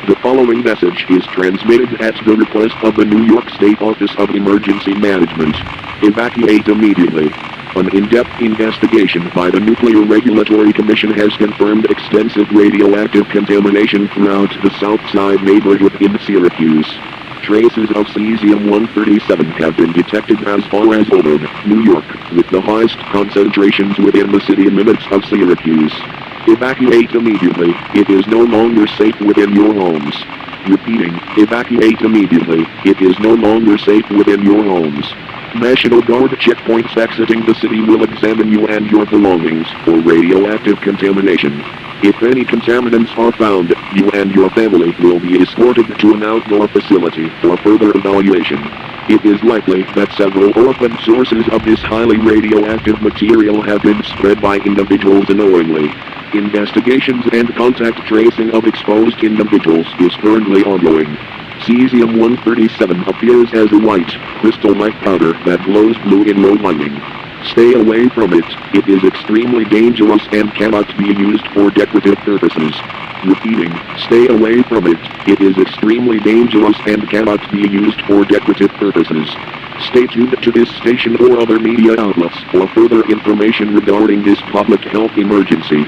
The following message is transmitted at the request of the New York State Office of Emergency Management. Evacuate immediately. An in-depth investigation by the Nuclear Regulatory Commission has confirmed extensive radioactive contamination throughout the South Side neighborhood in Syracuse. Traces of cesium-137 have been detected as far as Old, New York, with the highest concentrations within the city limits of Syracuse. Evacuate immediately. It is no longer safe within your homes. Repeating, evacuate immediately. It is no longer safe within your homes. National Guard checkpoints exiting the city will examine you and your belongings for radioactive contamination. If any contaminants are found, you and your family will be escorted to an outdoor facility for further evaluation. It is likely that several orphan sources of this highly radioactive material have been spread by individuals unknowingly. Investigations and contact tracing of exposed individuals is currently ongoing. Cesium-137 appears as a white, crystal-like powder that glows blue in low lighting. Stay away from it. It is extremely dangerous and cannot be used for decorative purposes. Repeating, stay away from it. It is extremely dangerous and cannot be used for decorative purposes. Stay tuned to this station or other media outlets for further information regarding this public health emergency.